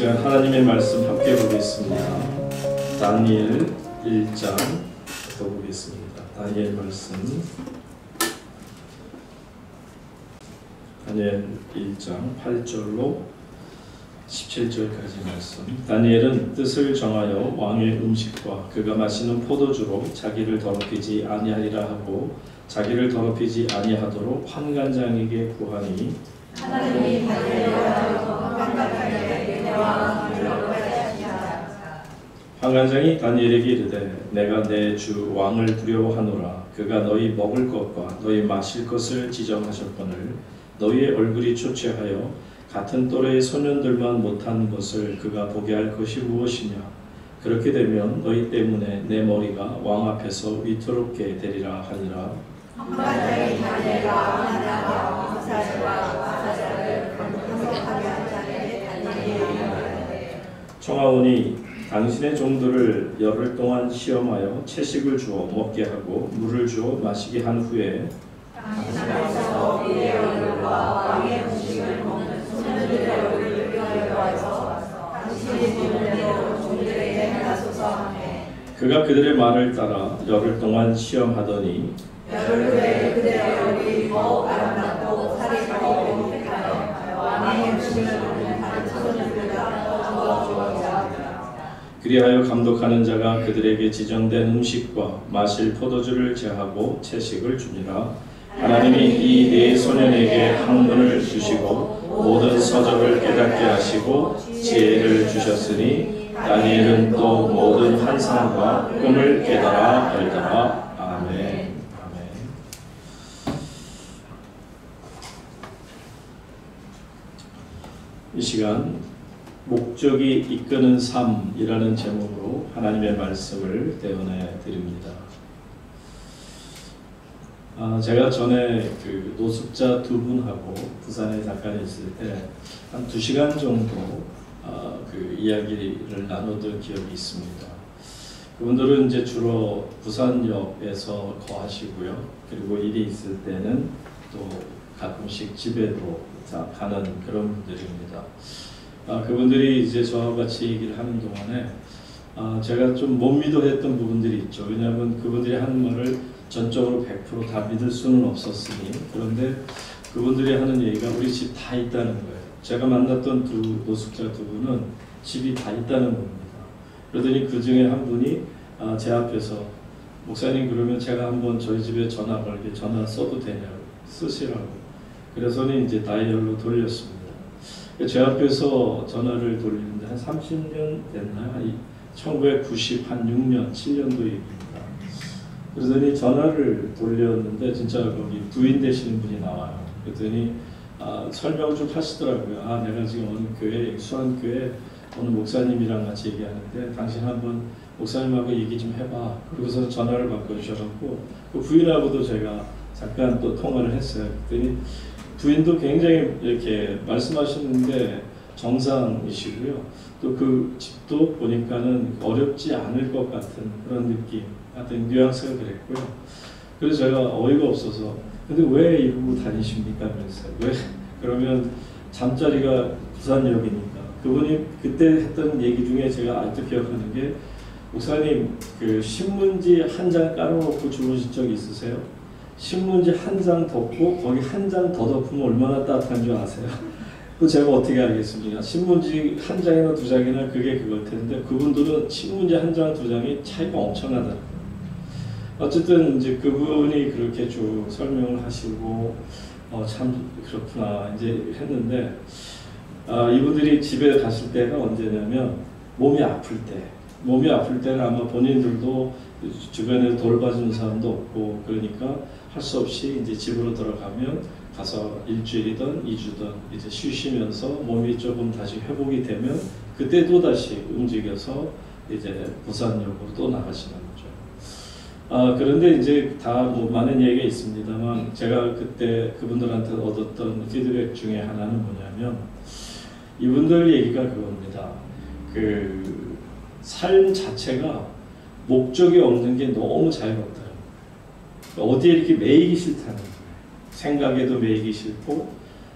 시간 하나님의 말씀 함께 보겠습니다. 다니엘 1장부터 보겠습니다. 다니엘 말씀 다니엘 1장 8절로 17절까지 말씀. 다니엘은 뜻을 정하여 왕의 음식과 그가 마시는 포도주로 자기를 더럽히지 아니하리라 하고 자기를 더럽히지 아니하도록 환관장에게 구하니 하나님이 다니엘과 환관장에게 내와 환관장이 다니엘에게 이르되 내가 내 주 왕을 두려워하노라. 그가 너희 먹을 것과 너희 마실 것을 지정하셨거늘 너희의 얼굴이 초췌하여 같은 또래의 소년들만 못한 것을 그가 보게 할 것이 무엇이냐. 그렇게 되면 너희 때문에 내 머리가 왕 앞에서 위태롭게 되리라 하니라. 환관장이 다니엘과 하나님과 사자를 감독하게 한 자에게 다니엘이 청하오니 당신의 종들을 열흘 동안 시험하여 채식을 주어 먹게 하고 물을 주어 마시게 한 후에 당신께서 그의 얼굴과 왕의 음식을 먹는 소년들의 얼굴을 비교하여서 당신의 비밀대로 종들에게 행하소서 하매 그가 그들의 말을 따라 열흘 동안 시험하더니 열흘 후에 그들의 얼굴이 더욱 아름답고 살이 더욱 행복하여 왕의 음식을 먹는 다른 소년들보다 더 좋아졌다. 그리하여 감독하는 자가 그들에게 지정된 음식과 마실 포도주를 제하고 채식을 주니라. 하나님이 이 네 소년에게 학문을 주시고 모든 서적을 깨닫게 하시고 지혜를 주셨으니 다니엘은 또 모든 환상과 꿈을 깨달아 알더라. 아멘. 이 시간 목적이 이끄는 삶이라는 제목으로 하나님의 말씀을 대언해 드립니다. 제가 전에 그 노숙자 두 분하고 부산에 잠깐 있을 때 한 2시간 정도 그 이야기를 나누던 기억이 있습니다. 그분들은 이제 주로 부산역에서 거하시고요. 그리고 일이 있을 때는 또 가끔씩 집에도 가는 그런 분들입니다. 그분들이 이제 저와 같이 얘기를 하는 동안에 제가 좀 못 믿어했던 부분들이 있죠. 왜냐하면 그분들이 하는 말을 전적으로 100% 다 믿을 수는 없었으니. 그런데 그분들이 하는 얘기가 우리 집 다 있다는 거예요. 제가 만났던 노숙자 두 분은 집이 다 있다는 겁니다. 그러더니 그 중에 한 분이 제 앞에서 목사님 그러면 제가 한번 저희 집에 전화 걸게 전화 써도 되냐고 쓰시라고. 그래서는 이제 다이얼로 돌렸습니다. 제 앞에서 전화를 돌리는데 한 30년 됐나요? 1996년, 7년도 얘기입니다. 그러더니 전화를 돌렸는데 진짜 거기 부인 되시는 분이 나와요. 그랬더니 설명 좀 하시더라고요. 내가 지금 어느 교회, 수원교회 어느 목사님이랑 같이 얘기하는데 당신 한번 목사님하고 얘기 좀 해봐. 그러고서 전화를 바꿔주셔서 그 부인하고도 제가 잠깐 또 통화를 했어요. 그랬더니 부인도 굉장히 이렇게 말씀하시는데 정상이시고요. 또 그 집도 보니까는 어렵지 않을 것 같은 그런 느낌, 같은 뉘앙스가 그랬고요. 그래서 제가 어이가 없어서 근데 왜 이러고 다니십니까? 그랬어요. 왜? 그러면 잠자리가 부산역이니까. 그분이 그때 했던 얘기 중에 제가 아직도 기억하는 게 목사님 그 신문지 한 장 깔아놓고 주무신 적 있으세요? 신문지 한 장 덮고 거기 한 장 더 덮으면 얼마나 따뜻한 줄 아세요? 그 제가 어떻게 알겠습니까? 신문지 한 장이나 두 장이나 그게 그걸 텐데 그분들은 신문지 한 장, 두 장이 차이가 엄청나더라고요. 어쨌든 이제 그분이 그렇게 쭉 설명을 하시고 참 그렇구나 이제 했는데 이분들이 집에 갔을 때가 언제냐면 몸이 아플 때는 아마 본인들도 주변에 돌봐주는 사람도 없고 그러니까 할 수 없이 이제 집으로 들어가면 가서 일주일이든 2주든 이제 쉬시면서 몸이 조금 다시 회복이 되면 그때 또 다시 움직여서 이제 부산역으로 또 나가시는 거죠. 그런데 이제 다 뭐 많은 얘기가 있습니다만 제가 그때 그분들한테 얻었던 피드백 중에 하나는 뭐냐면 이분들 얘기가 그겁니다. 그 삶 자체가 목적이 없는 게 너무 자유롭다. 어디에 이렇게 매이기 싫다는 거예요. 생각에도 매이기 싫고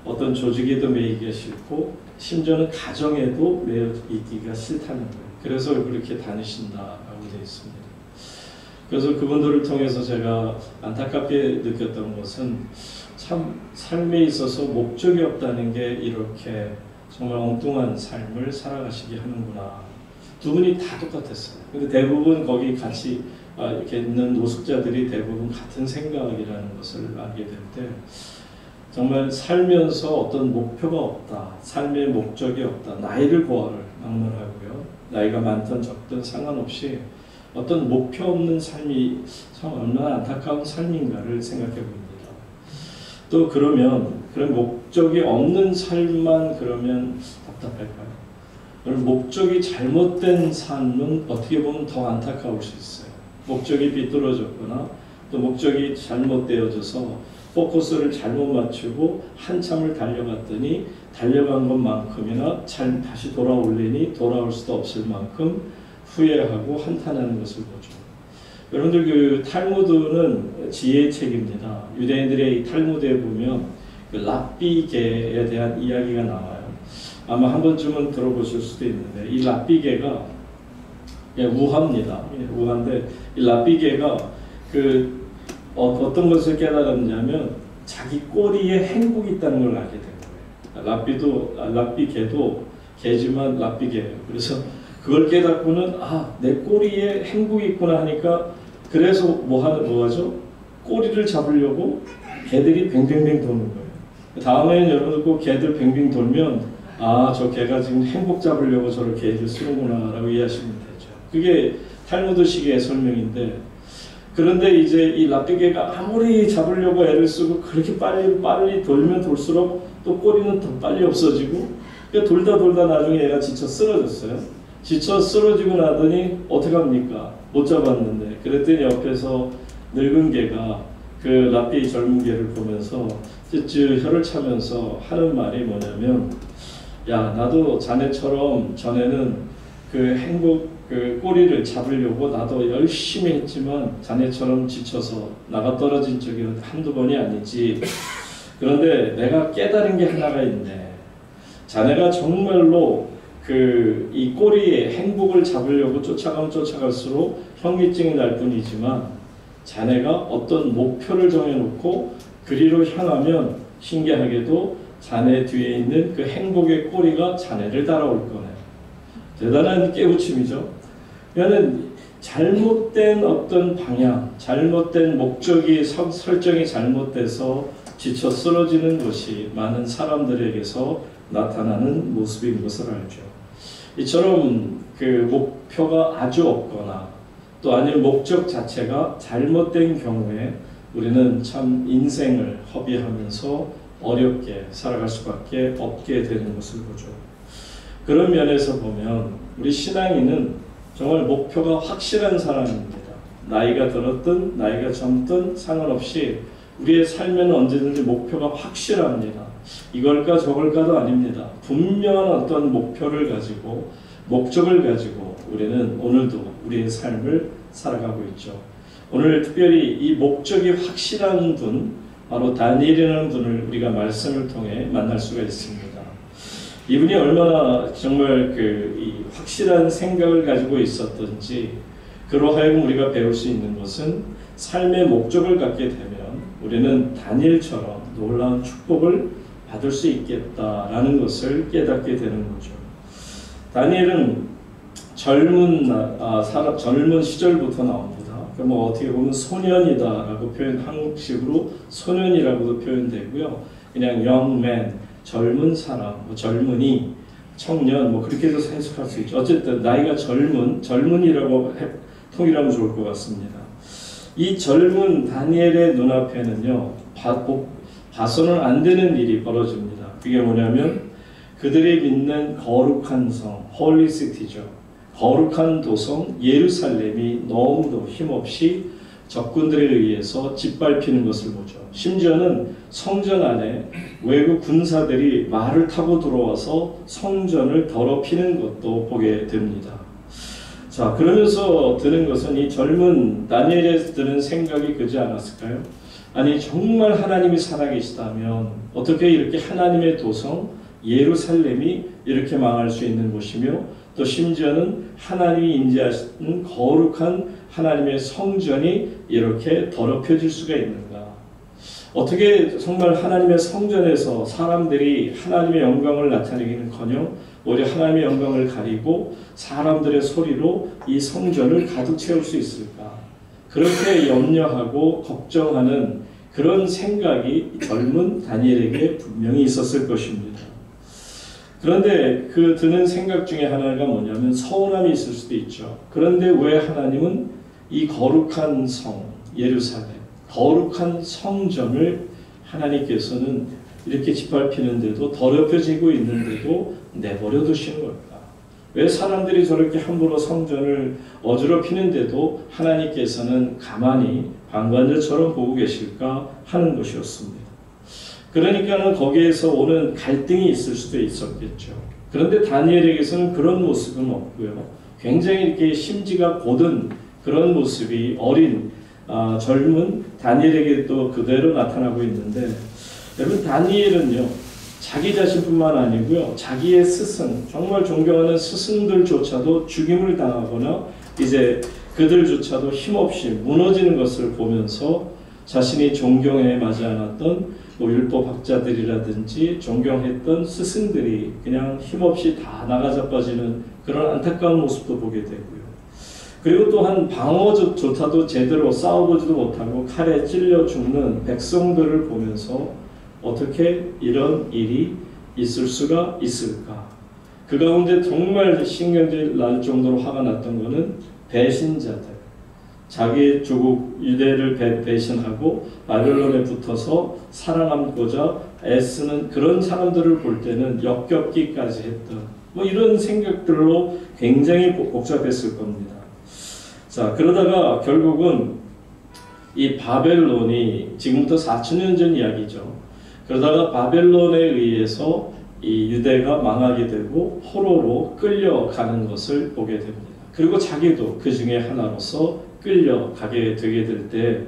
어떤 조직에도 매이기 싫고 심지어는 가정에도 매여 있기가 싫다는 거예요. 그래서 그렇게 다니신다라고 되어 있습니다. 그래서 그분들을 통해서 제가 안타깝게 느꼈던 것은 참 삶에 있어서 목적이 없다는 게 이렇게 정말 엉뚱한 삶을 살아가시게 하는구나. 두 분이 다 똑같았어요. 근데 대부분 거기 같이 이렇게 있는 노숙자들이 대부분 같은 생각이라는 것을 알게 될 때 정말 살면서 어떤 목표가 없다, 삶의 목적이 없다, 나이를 고하를 막론하고요. 나이가 많든 적든 상관없이 어떤 목표 없는 삶이 참 얼마나 안타까운 삶인가를 생각해 봅니다. 또 그러면 그런 목적이 없는 삶만 그러면 답답할까요? 그럼 목적이 잘못된 삶은 어떻게 보면 더 안타까울 수 있어요. 목적이 비뚤어졌거나 또 목적이 잘못되어져서 포커스를 잘못 맞추고 한참을 달려갔더니 달려간 것만큼이나 다시 돌아올리니 돌아올 수도 없을 만큼 후회하고 한탄하는 것을 보죠. 여러분들 그 탈무드는 지혜의 책입니다. 유대인들의 이 탈무드에 보면 그 랍비계에 대한 이야기가 나와요. 아마 한 번쯤은 들어보실 수도 있는데 이 랍비계가 우화입니다. 우화인데 이 랍비계가 어떤 것을 깨달았냐면 자기 꼬리에 행복이 있다는 걸 알게 된 거예요. 랍비계도 개지만 랍비계예요. 그래서 그걸 깨닫고는 내 꼬리에 행복이 있구나 하니까 그래서 뭐하죠? 꼬리를 잡으려고 개들이 뱅뱅뱅 도는 거예요. 다음에는 여러분들 꼭 개들 뱅뱅 돌면 저 개가 지금 행복 잡으려고 저를 개를 쓰는구나 라고 이해하시면 되죠. 그게 탈무드식의 설명인데 그런데 이제 이 랍비개가 아무리 잡으려고 애를 쓰고 그렇게 빨리 돌면 돌수록 또 꼬리는 더 빨리 없어지고 그러니까 돌다 나중에 얘가 지쳐 쓰러졌어요. 지쳐 쓰러지고 나더니 어떡합니까? 못 잡았는데 그랬더니 옆에서 늙은 개가 그 랍비 젊은 개를 보면서 쯔쯔 혀를 차면서 하는 말이 뭐냐면 야 나도 자네처럼 전에는 그 꼬리를 잡으려고 나도 열심히 했지만 자네처럼 지쳐서 나가 떨어진 적이 한두 번이 아니지. 그런데 내가 깨달은 게 하나가 있네. 자네가 정말로 이 꼬리에 행복을 잡으려고 쫓아가면 쫓아갈수록 현기증이 날 뿐이지만 자네가 어떤 목표를 정해놓고 그리로 향하면 신기하게도 자네 뒤에 있는 그 행복의 꼬리가 자네를 따라올 거네. 대단한 깨우침이죠. 그러니까 잘못된 어떤 방향, 잘못된 목적이 설정이 잘못돼서 지쳐 쓰러지는 것이 많은 사람들에게서 나타나는 모습인 것을 알죠. 이처럼 그 목표가 아주 없거나 또 아니면 목적 자체가 잘못된 경우에 우리는 참 인생을 허비하면서 어렵게 살아갈 수밖에 없게 되는 것을 보죠. 그런 면에서 보면 우리 신앙인은 정말 목표가 확실한 사람입니다. 나이가 들었든 나이가 젊든 상관없이 우리의 삶에는 언제든지 목표가 확실합니다. 이걸까 저걸까도 아닙니다. 분명한 어떤 목표를 가지고 목적을 가지고 우리는 오늘도 우리의 삶을 살아가고 있죠. 오늘 특별히 이 목적이 확실한 분, 바로 다니엘이라는 분을 우리가 말씀을 통해 만날 수가 있습니다. 이분이 얼마나 정말 이 확실한 생각을 가지고 있었던지 그러하여금 우리가 배울 수 있는 것은 삶의 목적을 갖게 되면 우리는 다니엘처럼 놀라운 축복을 받을 수 있겠다라는 것을 깨닫게 되는 거죠. 다니엘은 젊은 시절부터 나옵니다. 그럼 어떻게 보면 소년이다라고 한국식으로 소년이라고도 표현되고요. 그냥 young man, 젊은 사람, 젊은이, 청년, 그렇게도 해석할 수 있죠. 어쨌든 나이가 젊은이라고 통일하면 좋을 것 같습니다. 이 젊은 다니엘의 눈앞에는요, 봐서는 안 되는 일이 벌어집니다. 그게 뭐냐면 그들이 믿는 거룩한 성, 홀리 시티죠. 거룩한 도성 예루살렘이 너무도 힘없이 적군들에 의해서 짓밟히는 것을 보죠. 심지어는 성전 안에 외국 군사들이 말을 타고 들어와서 성전을 더럽히는 것도 보게 됩니다. 자, 그러면서 드는 것은 이 젊은 다니엘에 드는 생각이 그지 않았을까요? 아니 정말 하나님이 살아계시다면 어떻게 이렇게 하나님의 도성 예루살렘이 이렇게 망할 수 있는 곳이며 또 심지어는 하나님이 임재하시는 거룩한 하나님의 성전이 이렇게 더럽혀질 수가 있는가? 어떻게 정말 하나님의 성전에서 사람들이 하나님의 영광을 나타내기는커녕 오히려 하나님의 영광을 가리고 사람들의 소리로 이 성전을 가득 채울 수 있을까? 그렇게 염려하고 걱정하는 그런 생각이 젊은 다니엘에게 분명히 있었을 것입니다. 그런데 그 드는 생각 중에 하나가 뭐냐면 서운함이 있을 수도 있죠. 그런데 왜 하나님은 이 거룩한 성, 예루살렘, 거룩한 성전을 하나님께서는 이렇게 짓밟히는데도 더럽혀지고 있는데도 내버려 두시는 걸까? 왜 사람들이 저렇게 함부로 성전을 어지럽히는데도 하나님께서는 가만히 방관자처럼 보고 계실까 하는 것이었습니다. 그러니까는 거기에서 오는 갈등이 있을 수도 있었겠죠. 그런데 다니엘에게서는 그런 모습은 없고요. 굉장히 이렇게 심지가 고든 그런 모습이 어린 젊은 다니엘에게 또 그대로 나타나고 있는데, 여러분 다니엘은요 자기 자신뿐만 아니고요 자기의 스승, 정말 존경하는 스승들조차도 죽임을 당하거나 이제 그들조차도 힘없이 무너지는 것을 보면서 자신이 존경해 마지 않았던 율법학자들이라든지 존경했던 스승들이 그냥 힘없이 다 나가자빠지는 그런 안타까운 모습도 보게 되고요. 그리고 또한 방어조차도 제대로 싸워보지도 못하고 칼에 찔려 죽는 백성들을 보면서 어떻게 이런 일이 있을 수가 있을까? 그 가운데 정말 신경질 날 정도로 화가 났던 것은 배신자들, 자기 조국 유대를 배신하고 바벨론에 붙어서 살아남고자 애쓰는 그런 사람들을 볼 때는 역겹기까지 했던 이런 생각들로 굉장히 복잡했을 겁니다. 자, 그러다가 결국은 이 바벨론이 지금부터 4,000년 전 이야기죠. 그러다가 바벨론에 의해서 이 유대가 망하게 되고 포로로 끌려가는 것을 보게 됩니다. 그리고 자기도 그 중에 하나로서 끌려가게 되게 될 때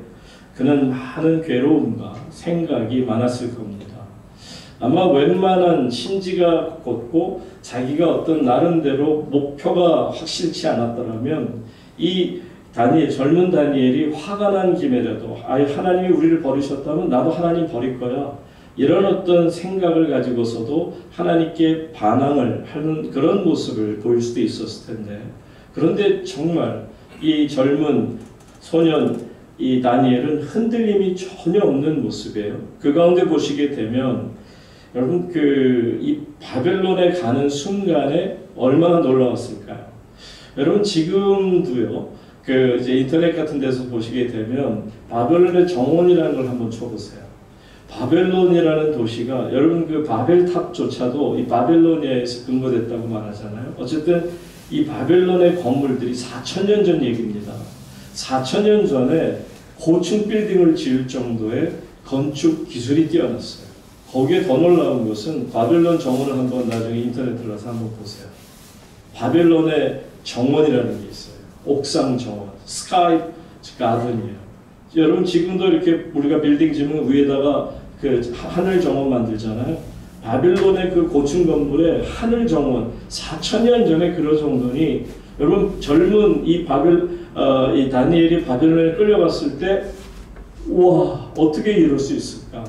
그는 많은 괴로움과 생각이 많았을 겁니다. 아마 웬만한 심지가 곧고 자기가 어떤 나름대로 목표가 확실치 않았더라면 이 젊은 다니엘이 화가 난 김에라도 하나님이 우리를 버리셨다면 나도 하나님 버릴 거야, 이런 어떤 생각을 가지고서도 하나님께 반항을 하는 그런 모습을 보일 수도 있었을 텐데, 그런데 정말 이 젊은 소년 이 다니엘은 흔들림이 전혀 없는 모습이에요. 그 가운데 보시게 되면 여러분 이 바벨론에 가는 순간에 얼마나 놀라웠을까요? 여러분 지금도요 이제 인터넷 같은 데서 보시게 되면 바벨론의 정원이라는 걸 한번 쳐보세요. 바벨론이라는 도시가 여러분 그 바벨탑조차도 이 바벨로니아에서 근거됐다고 말하잖아요. 어쨌든 이 바벨론의 건물들이 4,000년 전 얘기입니다. 4,000년 전에 고층 빌딩을 지을 정도의 건축 기술이 뛰어났어요. 거기에 더 놀라운 것은 바벨론 정원을 한번 나중에 인터넷 들어가서 한번 보세요. 바벨론의 정원이라는 게 있어요. 옥상 정원, 스카이 가든이에요. 여러분 지금도 이렇게 우리가 빌딩 지으면 위에다가 그 하늘 정원 만들잖아요. 바벨론의 그 고층 건물에 하늘 정원 4,000년 전에 그런 정도니 여러분 젊은 이 다니엘이 바벨론에 끌려갔을 때 우와 어떻게 이럴 수 있을까?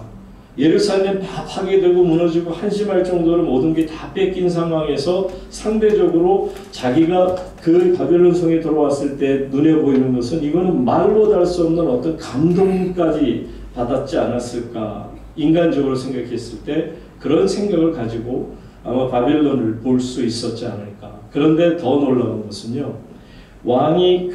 예루살렘 다 파괴되고 무너지고 한심할 정도로 모든 게 다 뺏긴 상황에서 상대적으로 자기가 그 바벨론 성에 들어왔을 때 눈에 보이는 것은 이거는 말로 달 수 없는 어떤 감동까지 받았지 않았을까? 인간적으로 생각했을 때 그런 생각을 가지고 아마 바벨론을 볼 수 있었지 않을까. 그런데 더 놀라운 것은요, 왕이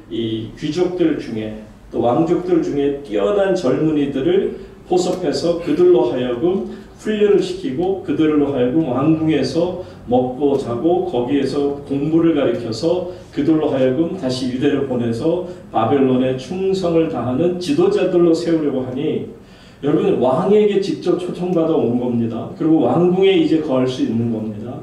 이 귀족들 중에 또 왕족들 중에 뛰어난 젊은이들을 포섭해서 그들로 하여금 훈련을 시키고 그들로 하여금 왕궁에서 먹고 자고 거기에서 공부를 가르쳐서 그들로 하여금 다시 유대로 보내서 바벨론에 충성을 다하는 지도자들로 세우려고 하니 여러분 왕에게 직접 초청받아 온 겁니다. 그리고 왕궁에 이제 거할 수 있는 겁니다.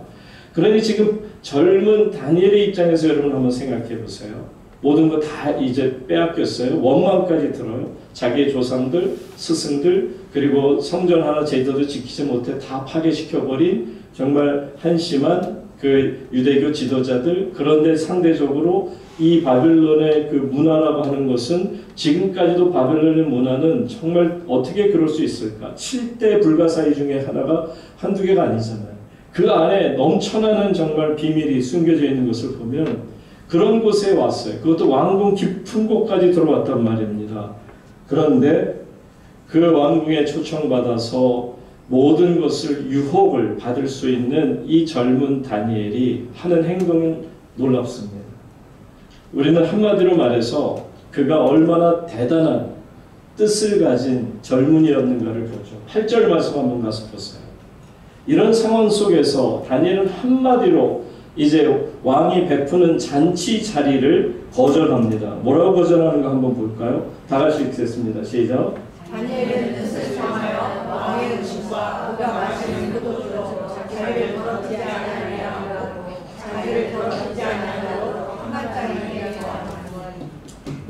그러니 지금 젊은 다니엘의 입장에서 여러분 한번 생각해 보세요. 모든 거 다 이제 빼앗겼어요. 원망까지 들어요. 자기의 조상들, 스승들, 그리고 성전 하나 제대로 지키지 못해 다 파괴시켜버린 정말 한심한 그 유대교 지도자들. 그런데 상대적으로 이 바벨론의 그 문화라고 하는 것은 지금까지도 바벨론의 문화는 정말 어떻게 그럴 수 있을까? 7대 불가사의 중에 하나가 한두 개가 아니잖아요. 그 안에 넘쳐나는 정말 비밀이 숨겨져 있는 것을 보면 그런 곳에 왔어요. 그것도 왕궁 깊은 곳까지 들어왔단 말입니다. 그런데 그 왕궁에 초청받아서 모든 것을 유혹을 받을 수 있는 이 젊은 다니엘이 하는 행동은 놀랍습니다. 우리는 한마디로 말해서 그가 얼마나 대단한 뜻을 가진 젊은이였는가를 보죠. 8절 말씀 한번 가서 보세요. 이런 상황 속에서 다니엘은 한마디로 이제 왕이 베푸는 잔치 자리를 거절합니다. 뭐라고 거절하는가 한번 볼까요? 다 같이 읽겠습니다. 시작. 다니엘은 뜻을 정하여 왕의 음식과 그가 마시는 포도주로 자기를 더럽히지 아니하고 자기를 더럽히지 아니하고 한간장이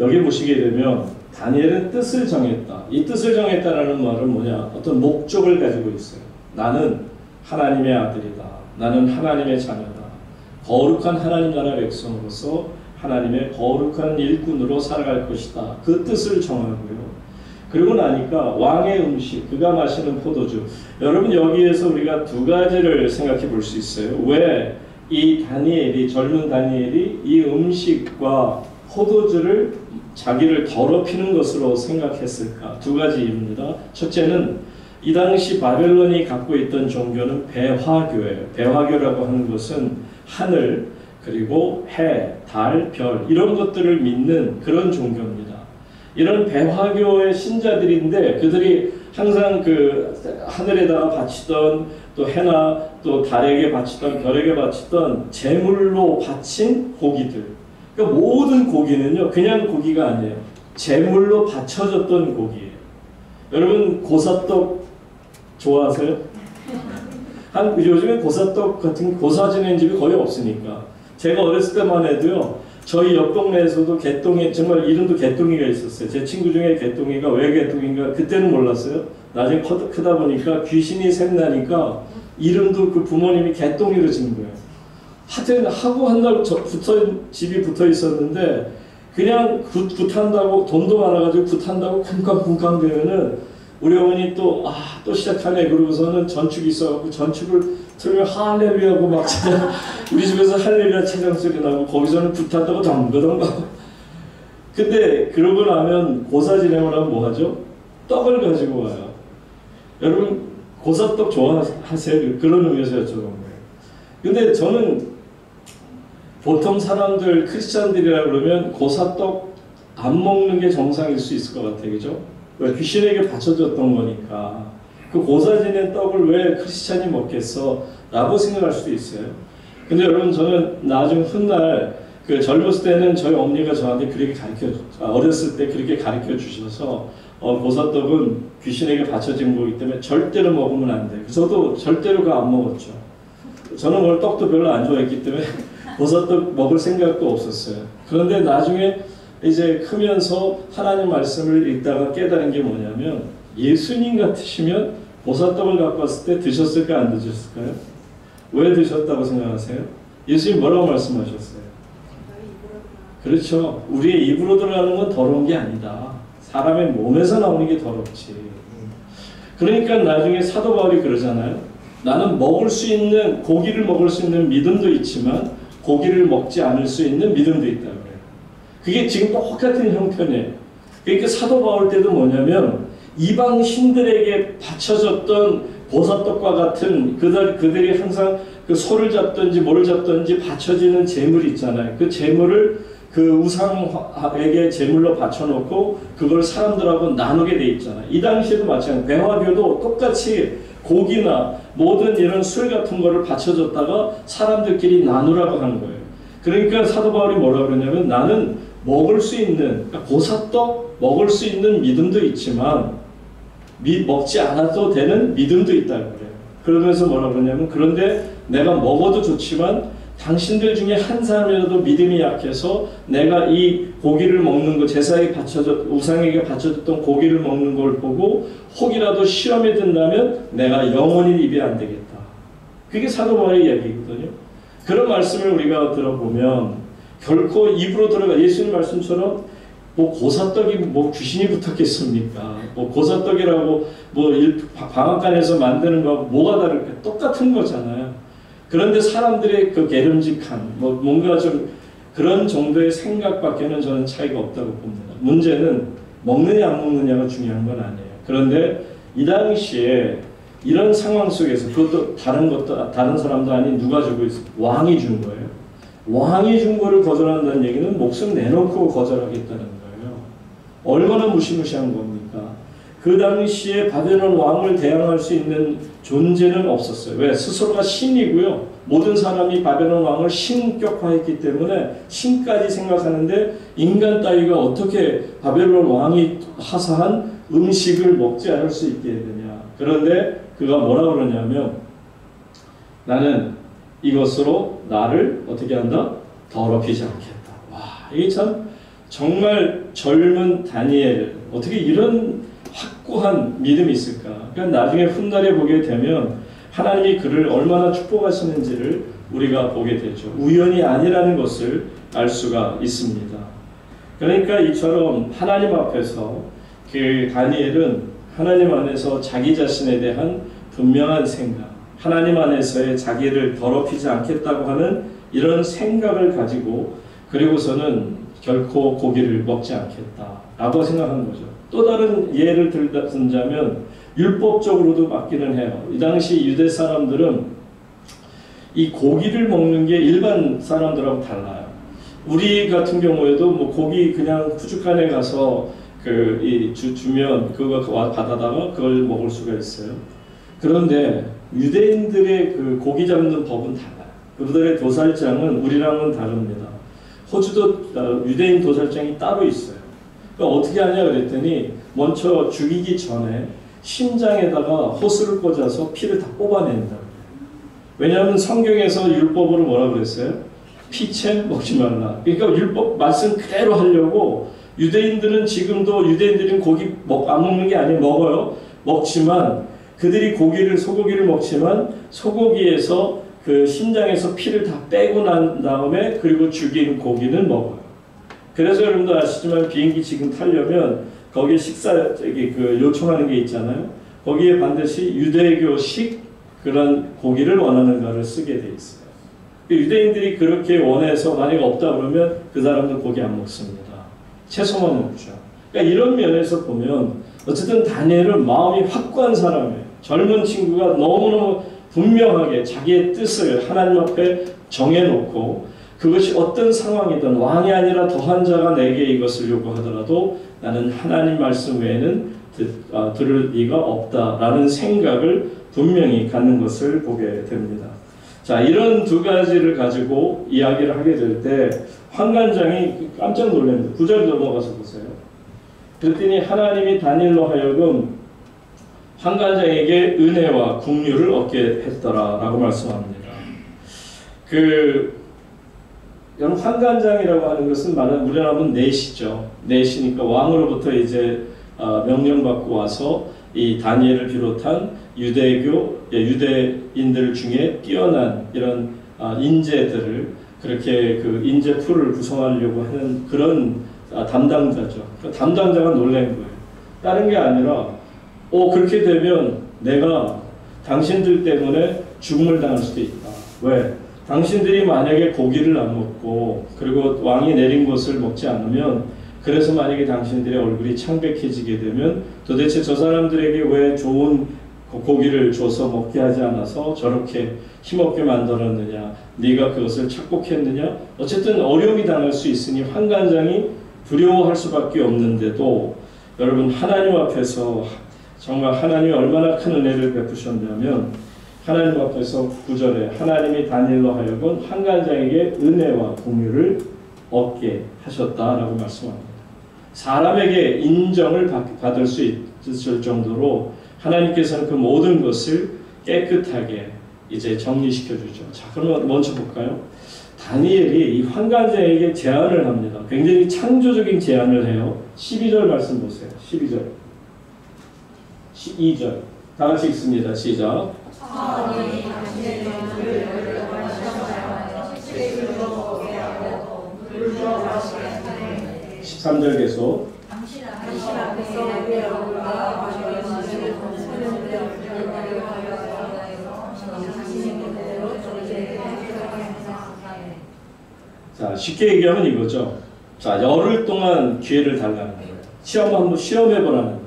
여기 보시게 되면 다니엘은 뜻을 정했다. 이 뜻을 정했다라는 말은 뭐냐? 어떤 목적을 가지고 있어요. 나는 하나님의 아들이다. 나는 하나님의 자녀다. 거룩한 하나님 나라 백성으로서 하나님의 거룩한 일꾼으로 살아갈 것이다. 그 뜻을 정하고요. 그리고 나니까 왕의 음식, 그가 마시는 포도주. 여러분 여기에서 우리가 두 가지를 생각해 볼 수 있어요. 왜 이 다니엘이, 젊은 다니엘이 이 음식과 포도주를 자기를 더럽히는 것으로 생각했을까? 두 가지 이유입니다. 첫째는 이 당시 바벨론이 갖고 있던 종교는 배화교예요. 배화교라고 하는 것은 하늘, 그리고 해, 달, 별 이런 것들을 믿는 그런 종교입니다. 이런 배화교의 신자들인데 그들이 항상 그 하늘에다가 바치던 또 해나 또 달에게 바치던 별에게 바치던 제물로 바친 고기들. 그러니까 모든 고기는요 그냥 고기가 아니에요. 제물로 바쳐졌던 고기예요. 여러분 고사떡 좋아하세요? 요즘에 고사떡 같은 고사 지낸 집이 거의 없으니까. 제가 어렸을 때만 해도요 저희 옆 동네에서도 개똥이, 정말 이름도 개똥이가 있었어요. 제 친구 중에 개똥이가 왜 개똥인가 그때는 몰랐어요. 나중에 크다 보니까 귀신이 샘나니까 이름도 그 부모님이 개똥이로 지은 거예요. 하여튼 하고 한다고 집이 붙어 있었는데 그냥 굿한다고 돈도 많아가지고 굿한다고 쿵쾅쿵쾅 되면은 우리 어머니 또 시작하네 그러고서는 전축이 있어갖고 전축을 틀면 할렐루야고 막 찬양, 우리 집에서 할렐루야 찬양 소리 나고 거기서는 굿한다고 덤거덩거리고. 근데 그러고 나면 고사 진행을 하면 뭐 하죠? 떡을 가지고 와요. 여러분 고사떡 좋아하세요? 그런 의미에서 여쭤본 거예요. 근데 저는 보통 사람들 크리스찬들이라 그러면 고사떡 안 먹는 게 정상일 수 있을 것 같아요. 그죠? 왜? 귀신에게 바쳐졌던 거니까. 그 고사 지낸 떡을 왜 크리스찬이 먹겠어? 라고 생각할 수도 있어요. 근데 여러분 저는 나중 훗날 그 젊었을 때는 저희 어머니가 저한테 그렇게 어렸을 때 그렇게 가르쳐 주셔서 고사떡은 귀신에게 바쳐진 거기 때문에 절대로 먹으면 안 돼. 저도 절대로 그거 안 먹었죠. 저는 오늘 떡도 별로 안 좋아했기 때문에 고사떡 먹을 생각도 없었어요. 그런데 나중에 이제 크면서 하나님 말씀을 읽다가 깨달은 게 뭐냐면 예수님 같으시면 고사떡을 갖고 왔을 때 드셨을까 안 드셨을까요? 왜 드셨다고 생각하세요? 예수님 뭐라고 말씀하셨어요? 그렇죠. 우리의 입으로 들어가는 건 더러운 게 아니다. 사람의 몸에서 나오는 게 더럽지. 그러니까 나중에 사도 바울이 그러잖아요. 나는 먹을 수 있는, 고기를 먹을 수 있는 믿음도 있지만 고기를 먹지 않을 수 있는 믿음도 있다 그래요. 그게 지금 똑같은 형편이에요. 그러니까 사도 바울 때도 뭐냐면 이방 신들에게 바쳐졌던 보사떡과 같은 그들이 항상 그 소를 잡든지 뭐를 잡든지 바쳐지는 제물이 있잖아요. 그 제물을 그 우상에게 제물로 바쳐놓고 그걸 사람들하고 나누게 돼 있잖아요. 이 당시에도 마찬가지예요. 배화교도 똑같이 고기나 모든 이런 술 같은 거를 바쳐줬다가 사람들끼리 나누라고 하는 거예요. 그러니까 사도 바울이 뭐라 그러냐면 나는 먹을 수 있는, 그러니까 보사떡 먹을 수 있는 믿음도 있지만 먹지 않아도 되는 믿음도 있다고 그래요. 그러면서 뭐라 그러냐면 그런데 내가 먹어도 좋지만 당신들 중에 한 사람이라도 믿음이 약해서 내가 이 고기를 먹는 거, 제사에 우상에게 바쳐졌던 고기를 먹는 걸 보고 혹이라도 시험에 든다면 내가 영원히 입에 안 되겠다. 그게 사도 바울의 이야기거든요. 그런 말씀을 우리가 들어보면 결코 입으로 들어가 예수님 말씀처럼 뭐 고사떡이 뭐 귀신이 붙었겠습니까? 뭐 고사떡이라고 뭐 방앗간에서 만드는 거 뭐가 다를까? 똑같은 거잖아요. 그런데 사람들의 그 게름직한 뭐 뭔가 좀 그런 정도의 생각밖에는 저는 차이가 없다고 봅니다. 문제는 먹느냐 안 먹느냐가 중요한 건 아니에요. 그런데 이 당시에 이런 상황 속에서 그것도 다른 사람도 아닌 누가 주고 있어요? 왕이 준 거예요. 왕이 준 거를 거절한다는 얘기는 목숨 내놓고 거절하겠다는 거예요. 얼마나 무시무시한 겁니까? 그 당시에 바벨론 왕을 대항할 수 있는 존재는 없었어요. 왜? 스스로가 신이고요. 모든 사람이 바벨론 왕을 신격화했기 때문에 신까지 생각하는데 인간 따위가 어떻게 바벨론 왕이 하사한 음식을 먹지 않을 수 있게 되냐. 그런데 그가 뭐라 그러냐면 나는 이것으로 나를 어떻게 한다? 더럽히지 않겠다. 와, 이게 참 정말 젊은 다니엘 어떻게 이런 확고한 믿음이 있을까? 그러니까 나중에 훗날에 보게 되면 하나님이 그를 얼마나 축복하시는지를 우리가 보게 되죠. 우연이 아니라는 것을 알 수가 있습니다. 그러니까 이처럼 하나님 앞에서 그 다니엘은 하나님 안에서 자기 자신에 대한 분명한 생각, 하나님 안에서의 자기를 더럽히지 않겠다고 하는 이런 생각을 가지고 그리고서는 결코 고기를 먹지 않겠다라고 생각한 거죠. 또 다른 예를 들자면 율법적으로도 맞기는 해요. 이 당시 유대 사람들은 이 고기를 먹는 게 일반 사람들하고 달라요. 우리 같은 경우에도 뭐 고기 그냥 푸주간에 가서 주면 그거 받아다가 그걸 먹을 수가 있어요. 그런데 유대인들의 그 고기 잡는 법은 달라요. 그들의 도살장은 우리랑은 다릅니다. 호주도 유대인 도살장이 따로 있어요. 그러니까 어떻게 하냐 그랬더니 먼저 죽이기 전에 심장에다가 호스를 꽂아서 피를 다 뽑아낸다. 왜냐하면 성경에서 율법으로 뭐라 그랬어요? 피채 먹지 말라. 그러니까 율법 말씀 그대로 하려고 유대인들은 지금도 유대인들은 고기 안 먹는 게 아니에요. 먹어요. 먹지만 그들이 소고기를 먹지만 소고기에서 그 심장에서 피를 다 빼고 난 다음에 그리고 죽인 고기는 먹어요. 그래서 여러분도 아시지만 비행기 지금 타려면 거기에 요청하는 게 있잖아요. 거기에 반드시 유대교식 그런 고기를 원하는가를 쓰게 돼 있어요. 유대인들이 그렇게 원해서 만약에 없다 그러면 그 사람들 고기 안 먹습니다. 채소만 먹죠. 그러니까 이런 면에서 보면 어쨌든 다니엘은 마음이 확고한 사람이에요. 젊은 친구가 너무너무 분명하게 자기의 뜻을 하나님 앞에 정해놓고 그것이 어떤 상황이든 왕이 아니라 더한 자가 내게 이것을 요구하더라도 나는 하나님 말씀 외에는 들을 리가 없다라는 생각을 분명히 갖는 것을 보게 됩니다. 자, 이런 두 가지를 가지고 이야기를 하게 될 때 환관장이 깜짝 놀랍니다. 9절 넘어가서 보세요. 그랬더니 하나님이 다니엘로 하여금 환관장에게 은혜와 긍휼을 얻게 했더라라고 말씀합니다. 여러분 환관장이라고 하는 것은 우리나라 하면 내시죠. 내시니까 왕으로부터 이제 명령받고 와서 이 다니엘을 비롯한 유대인들 중에 뛰어난 이런 인재들을 그렇게 그 인재풀을 구성하려고 하는 그런 담당자죠. 그 담당자가 놀란 거예요. 다른 게 아니라 그렇게 되면 내가 당신들 때문에 죽음을 당할 수도 있다. 왜? 당신들이 만약에 고기를 안 먹고 그리고 왕이 내린 것을 먹지 않으면 그래서 만약에 당신들의 얼굴이 창백해지게 되면 도대체 저 사람들에게 왜 좋은 고기를 줘서 먹게 하지 않아서 저렇게 힘없게 만들었느냐, 네가 그것을 착복했느냐, 어쨌든 어려움이 당할 수 있으니 환관장이 두려워할 수밖에 없는데도 여러분 하나님 앞에서 정말 하나님이 얼마나 큰 은혜를 베푸셨냐면 하나님 앞에서 9절에 하나님이 다니엘로 하여금 환관장에게 은혜와 긍휼을 얻게 하셨다라고 말씀합니다. 사람에게 인정을 받을 수 있을 정도로 하나님께서는 그 모든 것을 깨끗하게 이제 정리시켜주죠. 자, 그러면 먼저 볼까요? 다니엘이 이 환관자에게 제안을 합니다. 굉장히 창조적인 제안을 해요. 12절 말씀 보세요. 12절. 12절. 다 같이 읽습니다. 시작. 13절 계속. 자, 쉽게 얘기하면 이거죠. 자, 열흘 동안 기회를 달라는 거예요. 한번 시험해보라는 거예요.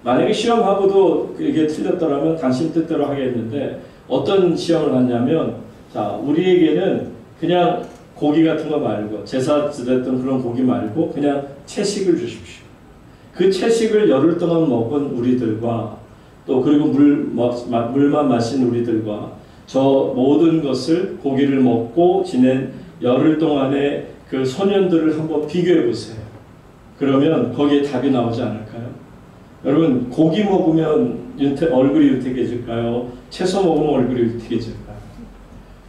만약에 시험하고도 이게 틀렸더라면 당신 뜻대로 하겠는데 어떤 시험을 하냐면, 자, 우리에게는 그냥 고기 같은 거 말고 제사 드렸던 그런 고기 말고 그냥 채식을 주십시오. 그 채식을 열흘 동안 먹은 우리들과 또 그리고 물만 마신 우리들과 저 모든 것을 고기를 먹고 지낸 열흘 동안의 그 소년들을 한번 비교해 보세요. 그러면 거기에 답이 나오지 않을까요? 여러분, 고기 먹으면 얼굴이 윤택해질까요? 채소 먹으면 얼굴이 윤택해질까요?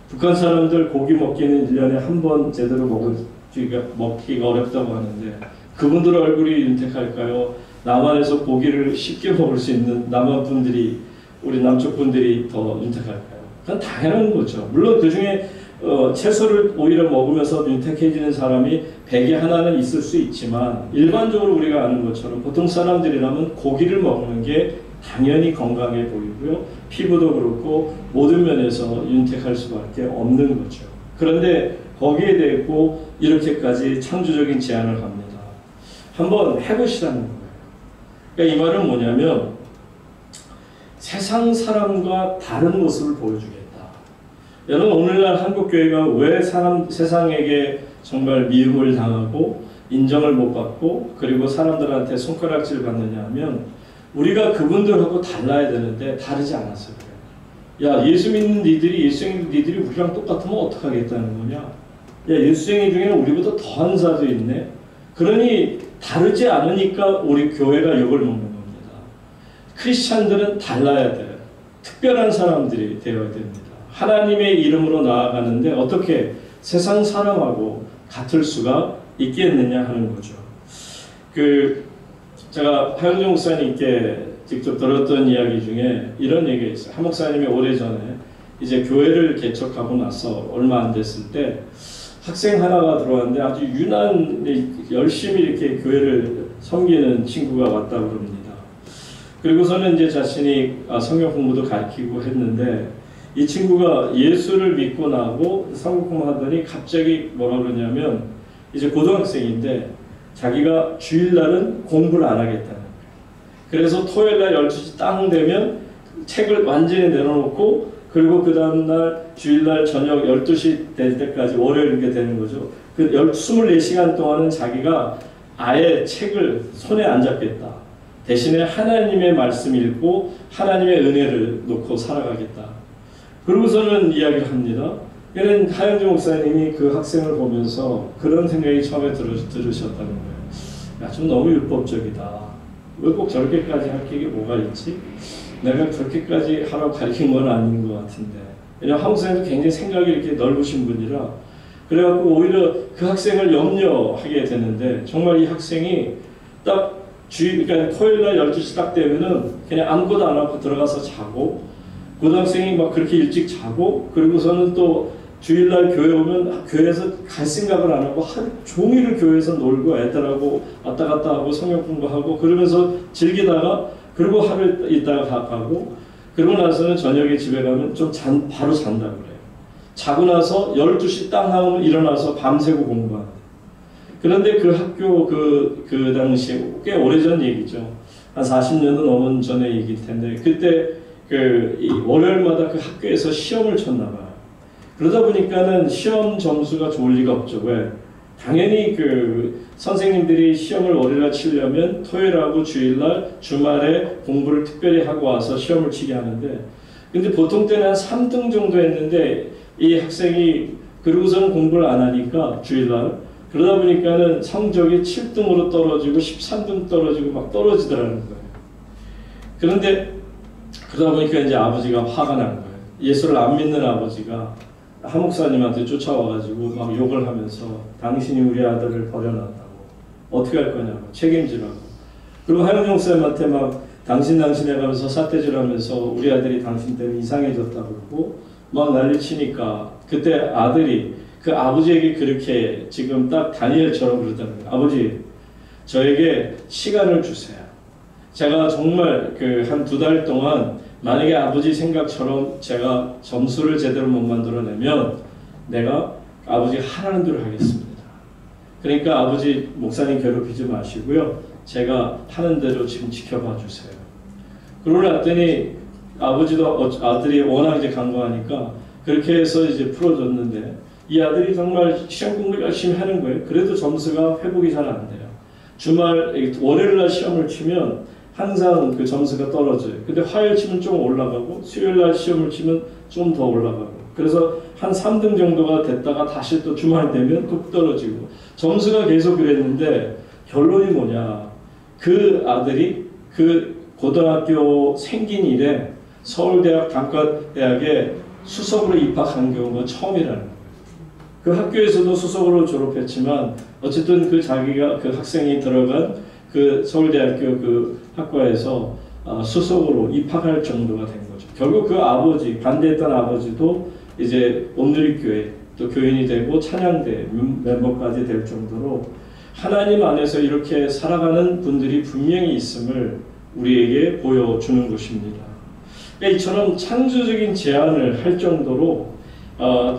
북한 사람들 고기 먹기는 1년에 한 번 제대로 먹기가 어렵다고 하는데 그분들 얼굴이 윤택할까요? 남한에서 고기를 쉽게 먹을 수 있는 남한 분들이, 우리 남쪽 분들이 더 윤택할까요? 그건 당연한 거죠. 물론 그 중에 채소를 오히려 먹으면서 윤택해지는 사람이 100에 하나는 있을 수 있지만 일반적으로 우리가 아는 것처럼 보통 사람들이라면 고기를 먹는 게 당연히 건강해 보이고요. 피부도 그렇고 모든 면에서 윤택할 수밖에 없는 거죠. 그런데 거기에 대고 이렇게까지 창조적인 제안을 합니다. 한번 해보시라는 거예요. 그러니까 이 말은 뭐냐면 세상 사람과 다른 모습을 보여주겠다. 여러분, 오늘날 한국교회가 왜 세상에게 정말 미움을 당하고 인정을 못 받고 그리고 사람들한테 손가락질 받느냐 하면 우리가 그분들하고 달라야 되는데 다르지 않아서 그래요. 야, 예수 믿는 니들이 우리랑 똑같으면 어떡하겠다는 거냐? 야, 예수쟁이 중에는 우리보다 더한 자도 있네. 그러니 다르지 않으니까 우리 교회가 욕을 먹는 겁니다. 크리스찬들은 달라야 돼요. 특별한 사람들이 되어야 됩니다. 하나님의 이름으로 나아가는데 어떻게 세상 사람하고 같을 수가 있겠느냐 하는 거죠. 제가 하영정 목사님께 직접 들었던 이야기 중에 이런 얘기가 있어요. 한 목사님이 오래전에 이제 교회를 개척하고 나서 얼마 안 됐을 때 학생 하나가 들어왔는데 아주 유난히 열심히 이렇게 교회를 섬기는 친구가 왔다고 그럽니다. 그리고서는 이제 자신이 성경 공부도 가르치고 했는데 이 친구가 예수를 믿고 나고 성경 공부하더니 갑자기 뭐라 그러냐면 이제 고등학생인데 자기가 주일날은 공부를 안 하겠다는 거예요. 그래서 토요일날 12시 땅 되면 책을 완전히 내려놓고 그리고 그 다음날 주일날 저녁 12시 될 때까지 월요일 이렇게 되는 거죠. 그 24시간 동안은 자기가 아예 책을 손에 안 잡겠다. 대신에 하나님의 말씀 읽고 하나님의 은혜를 놓고 살아가겠다. 그러고서는 이야기를 합니다. 그는 하영정 목사님이 그 학생을 보면서 그런 생각이 처음에 들으셨다는 거예요. 야, 좀 너무 율법적이다. 왜 꼭 저렇게까지 할 게 뭐가 있지? 내가 그렇게까지 하라고 가르친 건 아닌 것 같은데. 왜냐하면 한국 사람도 굉장히 생각이 이렇게 넓으신 분이라 그래갖고 오히려 그 학생을 염려하게 되는데 정말 이 학생이 딱 그러니까 토요일날 12시 딱 되면은 그냥 아무것도 안 하고 들어가서 자고 고등학생이 막 그렇게 일찍 자고 그리고서는 또 주일날 교회 오면 교회에서 갈 생각을 안 하고 하루 종일을 교회에서 놀고 애들하고 왔다 갔다 하고 성경 공부하고 그러면서 즐기다가 그리고 하루 있다가 가고 그러고 나서는 저녁에 집에 가면 좀 바로 잔다고 그래요. 자고 나서 12시 딱 하면 일어나서 밤새고 공부한다. 그런데 그 학교 그 당시에 꽤 오래전 얘기죠. 한 40년도 넘은 전의 얘기일 텐데 그때 이 월요일마다 그 학교에서 시험을 쳤나 봐요. 그러다 보니까는 시험 점수가 좋을 리가 없죠. 왜? 당연히 그 선생님들이 시험을 월요일날 치려면 토요일하고 주일날 주말에 공부를 특별히 하고 와서 시험을 치게 하는데 근데 보통 때는 한 3등 정도 했는데 이 학생이 그러고서는 공부를 안 하니까 주일날 그러다 보니까는 성적이 7등으로 떨어지고 13등 떨어지고 막 떨어지더라는 거예요. 그런데 그러다 보니까 이제 아버지가 화가 난 거예요. 예수를 안 믿는 아버지가 한 목사님한테 쫓아와가지고 막 욕을 하면서 당신이 우리 아들을 버려놨다고 어떻게 할 거냐고 책임지라고. 그리고 하영정 목사님한테 막 당신 해가면서 삿대질하면서 우리 아들이 당신 때문에 이상해졌다고 그러고 막 난리치니까 그때 아들이 그 아버지에게 그렇게 지금 딱 다니엘처럼 그러다는 거예요. 아버지, 저에게 시간을 주세요. 제가 정말 그 한 2달 동안 만약에 아버지 생각처럼 제가 점수를 제대로 못 만들어내면 내가 아버지 하라는 대로 하겠습니다. 그러니까 아버지 목사님 괴롭히지 마시고요. 제가 하는 대로 지금 지켜봐 주세요. 그러고 났더니 아버지도 아들이 워낙 이제 강구하니까 그렇게 해서 이제 풀어줬는데 이 아들이 정말 시험 공부 열심히 하는 거예요. 그래도 점수가 회복이 잘 안 돼요. 월요일 날 시험을 치면 항상 그 점수가 떨어져요. 근데 화요일 치면 좀 올라가고 수요일 날 시험을 치면 좀 더 올라가고 그래서 한 3등 정도가 됐다가 다시 또 주말 되면 뚝 떨어지고 점수가 계속 그랬는데 결론이 뭐냐. 그 아들이 그 고등학교 생긴 이래 서울대학 단과대학에 수석으로 입학한 경우가 처음이라는 거예요. 그 학교에서도 수석으로 졸업했지만 어쨌든 그 자기가 그 학생이 들어간 그 서울대학교 그 학과에서 수석으로 입학할 정도가 된 거죠. 결국 그 아버지, 반대했던 아버지도 이제 온누리교회 또 교인이 되고 찬양대 멤버까지 될 정도로 하나님 안에서 이렇게 살아가는 분들이 분명히 있음을 우리에게 보여주는 것입니다. 그러니까 이처럼 창조적인 제안을 할 정도로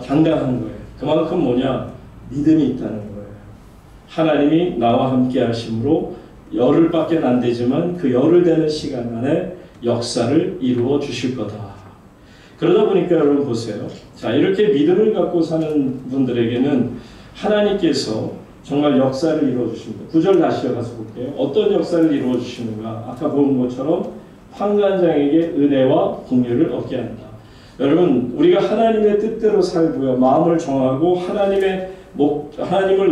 당당한 거예요. 그만큼 뭐냐? 믿음이 있다는 거예요. 하나님이 나와 함께 하심으로 열흘밖에 안 되지만 그 열흘 되는 시간 안에 역사를 이루어 주실 거다. 그러다 보니까 여러분 보세요. 자, 이렇게 믿음을 갖고 사는 분들에게는 하나님께서 정말 역사를 이루어 주십니다. 9절 다시 가서 볼게요. 어떤 역사를 이루어 주시는가? 아까 본 것처럼 환관장에게 은혜와 공유를 얻게 한다. 여러분, 우리가 하나님의 뜻대로 살고요. 마음을 정하고 하나님을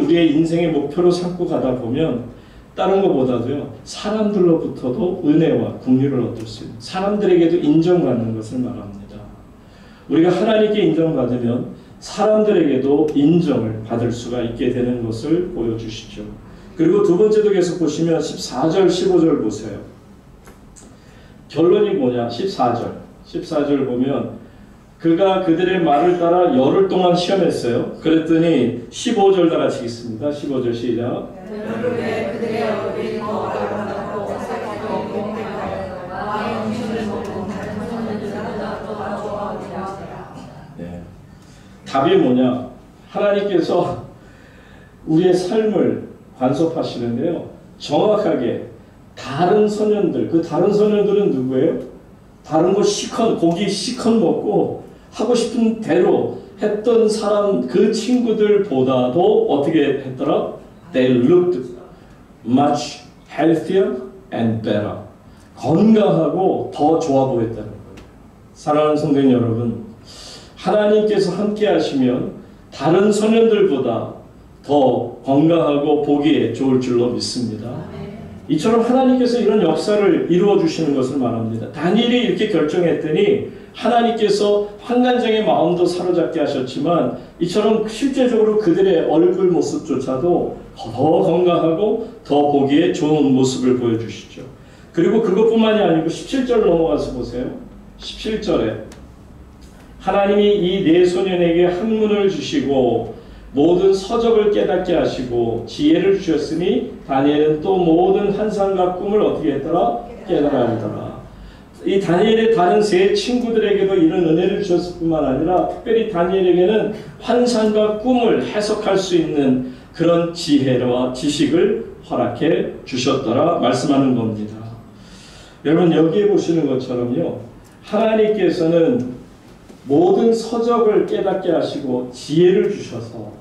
우리의 인생의 목표로 삼고 가다 보면 다른 것보다도요. 사람들로부터도 은혜와 공유를 얻을 수 있는 사람들에게도 인정받는 것을 말합니다. 우리가 하나님께 인정받으면 사람들에게도 인정을 받을 수가 있게 되는 것을 보여주시죠. 그리고 두 번째도 계속 보시면 14절, 15절 보세요. 결론이 뭐냐? 14절 보면 그가 그들의 말을 따라 열흘 동안 시험했어요. 그랬더니 15절 다 같이 읽습니다. 15절 시작. 그들의 얼굴이 더 아름답고 살기도 공평하여 왕의 음식을 먹고 다른 선원들보다 더 좋아하리라. 네. 답이 뭐냐? 하나님께서 우리의 삶을 관섭하시는데요. 정확하게 다른 소년들, 그 다른 소년들은 누구예요? 다른 거 고기 시컷 먹고 하고 싶은 대로 했던 사람, 그 친구들보다도 어떻게 했더라? They looked much healthier and better. 건강하고 더 좋아 보였다는 거예요. 사랑하는 성도 여러분, 하나님께서 함께 하시면 다른 소년들보다 더 건강하고 보기에 좋을 줄로 믿습니다. 이처럼 하나님께서 이런 역사를 이루어 주시는 것을 말합니다. 다니엘이 이렇게 결정했더니 하나님께서 환관장의 마음도 사로잡게 하셨지만 이처럼 실제적으로 그들의 얼굴 모습조차도 더 건강하고 더 보기에 좋은 모습을 보여주시죠. 그리고 그것뿐만이 아니고 17절 넘어가서 보세요. 17절에 하나님이 이 네 소년에게 학문을 주시고 모든 서적을 깨닫게 하시고 지혜를 주셨으니 다니엘은 또 모든 환상과 꿈을 어떻게 했더라? 깨달아 알더라. 이 다니엘의 다른 세 친구들에게도 이런 은혜를 주셨을 뿐만 아니라 특별히 다니엘에게는 환상과 꿈을 해석할 수 있는 그런 지혜와 지식을 허락해 주셨더라 말씀하는 겁니다. 여러분, 여기에 보시는 것처럼요, 하나님께서는 모든 서적을 깨닫게 하시고 지혜를 주셔서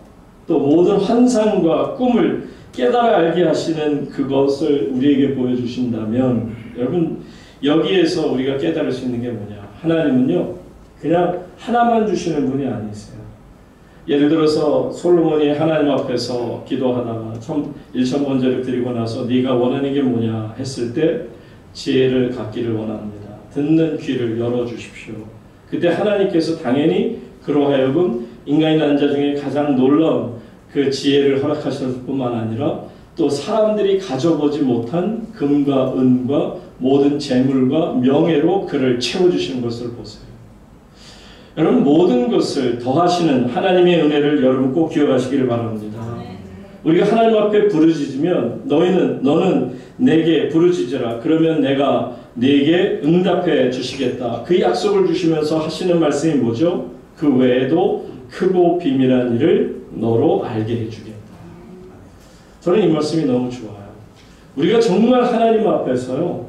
또 모든 환상과 꿈을 깨달아 알게 하시는 그것을 우리에게 보여주신다면, 여러분, 여기에서 우리가 깨달을 수 있는 게 뭐냐? 하나님은요, 그냥 하나만 주시는 분이 아니세요. 예를 들어서 솔로몬이 하나님 앞에서 기도하다가 1,000번제를 드리고 나서 네가 원하는 게 뭐냐 했을 때 지혜를 갖기를 원합니다. 듣는 귀를 열어주십시오. 그때 하나님께서 당연히 그로 하여금 인간이 난 자 중에 가장 놀라운 그 지혜를 허락하셨을 뿐만 아니라 또 사람들이 가져보지 못한 금과 은과 모든 재물과 명예로 그를 채워주시는 것을 보세요. 여러분, 모든 것을 더하시는 하나님의 은혜를 여러분 꼭 기억하시기를 바랍니다. 우리가 하나님 앞에 부르짖으면 너는 내게 부르짖으라. 그러면 내가 네게 응답해 주시겠다. 그 약속을 주시면서 하시는 말씀이 뭐죠? 그 외에도 크고 비밀한 일을 너로 알게 해주겠다. 저는 이 말씀이 너무 좋아요. 우리가 정말 하나님 앞에서요,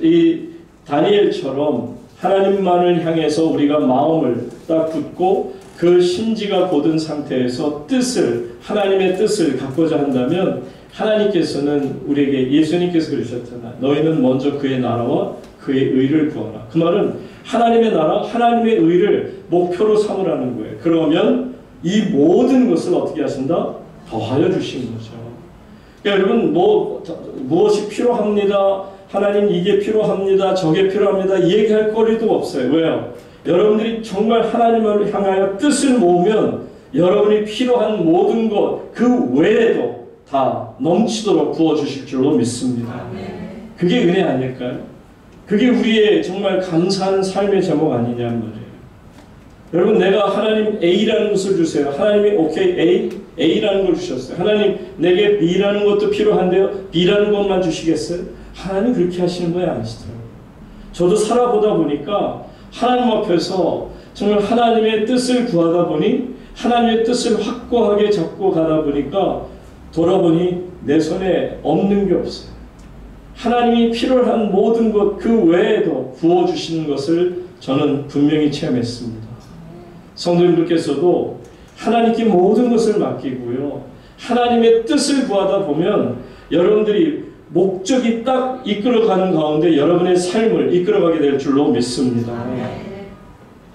이 다니엘처럼 하나님만을 향해서 우리가 마음을 딱 굳고 그 심지가 곧은 상태에서 하나님의 뜻을 갖고자 한다면 하나님께서는 우리에게, 예수님께서 그러셨잖아요. 너희는 먼저 그의 나라와 그의 의를 구하라. 그 말은 하나님의 나라, 하나님의 의를 목표로 삼으라는 거예요. 그러면 이 모든 것을 어떻게 하신다? 더하여 주신 거죠. 그러니까 여러분, 무엇이 필요합니다. 하나님 이게 필요합니다. 저게 필요합니다. 얘기할 거리도 없어요. 왜요? 여러분들이 정말 하나님을 향하여 뜻을 모으면 여러분이 필요한 모든 것 그 외에도 다 넘치도록 부어주실 줄로 믿습니다. 그게 은혜 아닐까요? 그게 우리의 정말 감사하는 삶의 제목 아니냐는 말이에요. 여러분, 내가 하나님 A라는 것을 주세요. 하나님이 오케이 A라는 걸 주셨어요. 하나님 내게 B라는 것도 필요한데요. B라는 것만 주시겠어요? 하나님 그렇게 하시는 분이 아니시더라고요. 저도 살아보다 보니까 하나님 앞에서 정말 하나님의 뜻을 구하다 보니 하나님의 뜻을 확고하게 잡고 가다 보니까 돌아보니 내 손에 없는 게 없어요. 하나님이 필요한 모든 것 그 외에도 부어주시는 것을 저는 분명히 체험했습니다. 성도님들께서도 하나님께 모든 것을 맡기고요. 하나님의 뜻을 구하다 보면 여러분들이 목적이 딱 이끌어가는 가운데 여러분의 삶을 이끌어가게 될 줄로 믿습니다.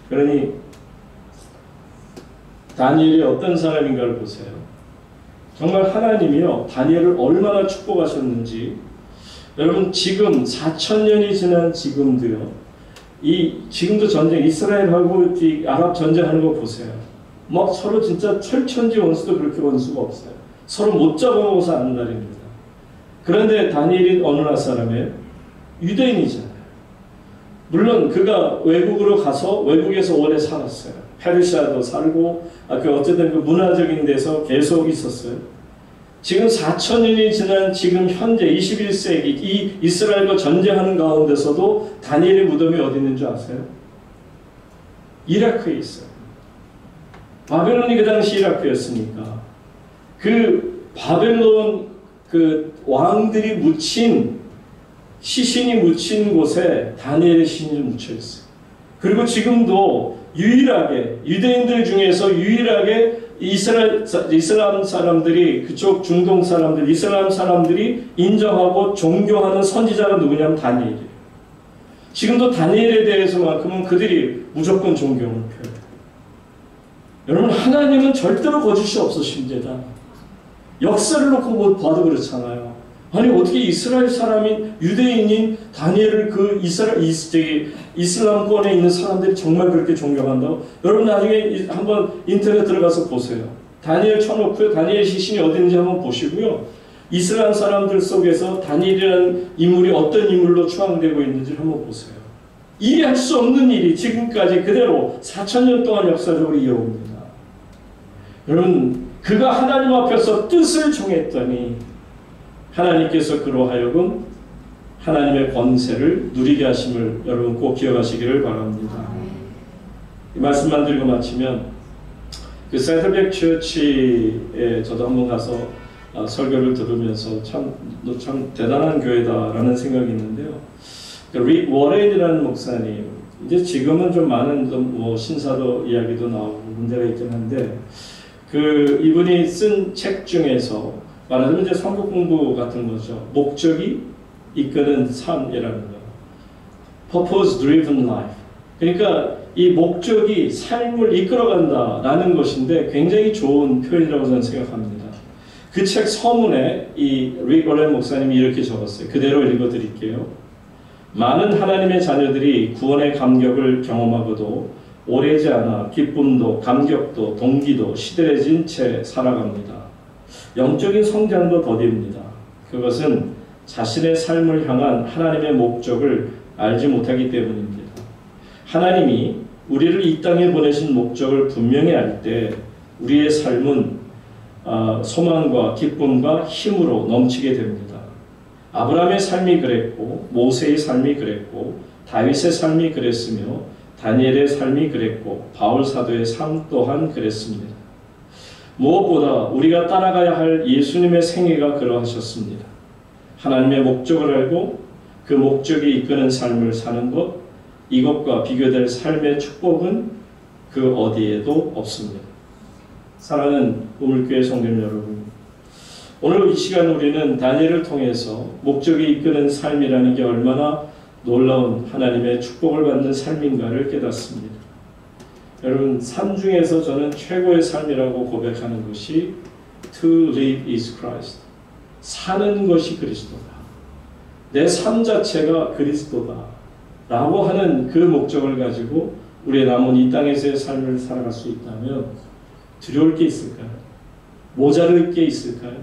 그러니 다니엘이 어떤 사람인가를 보세요. 정말 하나님이요, 다니엘을 얼마나 축복하셨는지. 여러분, 지금 4,000년이 지난 지금도요, 지금도 전쟁, 이스라엘하고 아랍 전쟁하는 거 보세요. 막 서로 진짜 철천지 원수도 그렇게 원수가 없어요. 서로 못 잡아먹어서 하는 날입니다. 그런데 다니엘이 어느 나라 사람이에요? 유대인이잖아요. 물론 그가 외국으로 가서 외국에서 오래 살았어요. 페르시아도 살고 어쨌든 그 문화적인 데서 계속 있었어요. 지금 4,000년이 지난 지금 현재 21세기 이 이스라엘과 전쟁하는 가운데서도 다니엘의 무덤이 어디 있는 줄 아세요? 이라크에 있어요. 바벨론이 그 당시 이라크였으니까 그 바벨론 그 왕들이 묻힌 시신이 묻힌 곳에 다니엘의 시신이 묻혀 있어요. 그리고 지금도 유일하게 유대인들 중에서 유일하게 이슬람 사람들이, 그쪽 중동 사람들, 이슬람 사람들이 인정하고 존경하는 선지자가 누구냐면 다니엘이에요. 지금도 다니엘에 대해서만큼은 그들이 무조건 존경을 표해요. 여러분, 하나님은 절대로 거짓이 없으신 데다. 역사를 놓고 봐도 그렇잖아요. 아니, 어떻게 이스라엘 사람인 유대인인 다니엘을 그 이슬람권에 있는 사람들이 정말 그렇게 존경한다고? 여러분, 나중에 한번 인터넷 들어가서 보세요. 다니엘 쳐놓고요, 다니엘 시신이 어디 있는지 한번 보시고요. 이슬람 사람들 속에서 다니엘이라는 인물이 어떤 인물로 추앙되고 있는지 한번 보세요. 이해할 수 없는 일이 지금까지 그대로 4,000년 동안 역사적으로 이어옵니다. 여러분, 그가 하나님 앞에서 뜻을 정했더니 하나님께서 그로 하여금 하나님의 권세를 누리게 하심을 여러분 꼭 기억하시기를 바랍니다. 이 말씀만 드리고 마치면, 그 세드백 처치에 저도 한번 가서 설교를 들으면서 참 대단한 교회다라는 생각이 있는데요. 릭 워렌이라는 목사님, 이제 지금은 좀 많은 뭐 신사도 이야기도 나오고 문제가 있긴 한데, 이분이 쓴 책 중에서 말하자면 이제 성경 공부 같은 거죠. 목적이 이끄는 삶이라는 거. Purpose driven life. 그러니까 이 목적이 삶을 이끌어간다라는 것인데 굉장히 좋은 표현이라고 저는 생각합니다. 그 책 서문에 이 릭 워렌 목사님이 이렇게 적었어요. 그대로 읽어드릴게요. 많은 하나님의 자녀들이 구원의 감격을 경험하고도 오래지 않아 기쁨도 감격도 동기도 시들해진 채 살아갑니다. 영적인 성장도 더딥니다. 그것은 자신의 삶을 향한 하나님의 목적을 알지 못하기 때문입니다. 하나님이 우리를 이 땅에 보내신 목적을 분명히 알 때 우리의 삶은 소망과 기쁨과 힘으로 넘치게 됩니다. 아브라함의 삶이 그랬고 모세의 삶이 그랬고 다윗의 삶이 그랬으며 다니엘의 삶이 그랬고 바울 사도의 삶 또한 그랬습니다. 무엇보다 우리가 따라가야 할 예수님의 생애가 그러하셨습니다. 하나님의 목적을 알고 그 목적이 이끄는 삶을 사는 것, 이것과 비교될 삶의 축복은 그 어디에도 없습니다. 사랑하는 우물교회 성도님 여러분, 오늘 이 시간 우리는 다니엘을 통해서 목적이 이끄는 삶이라는 게 얼마나 놀라운 하나님의 축복을 받는 삶인가를 깨닫습니다. 여러분, 삶 중에서 저는 최고의 삶이라고 고백하는 것이 To live is Christ. 사는 것이 그리스도다. 내 삶 자체가 그리스도다. 라고 하는 그 목적을 가지고 우리의 남은 이 땅에서의 삶을 살아갈 수 있다면 두려울 게 있을까요? 모자랄 게 있을까요?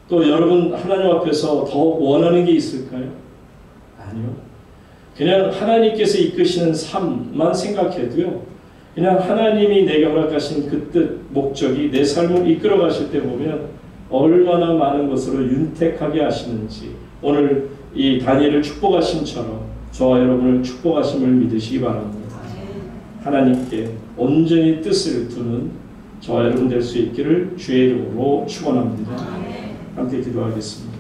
또 여러분 하나님 앞에서 더 원하는 게 있을까요? 아니요. 그냥 하나님께서 이끄시는 삶만 생각해도요. 그냥 하나님이 내게 허락하신 그 뜻, 목적이 내 삶을 이끌어 가실 때 보면 얼마나 많은 것으로 윤택하게 하시는지 오늘 이 다니엘을 축복하심처럼 저와 여러분을 축복하심을 믿으시기 바랍니다. 하나님께 온전히 뜻을 두는 저와 여러분 될 수 있기를 주의 이름으로 축원합니다. 함께 기도하겠습니다.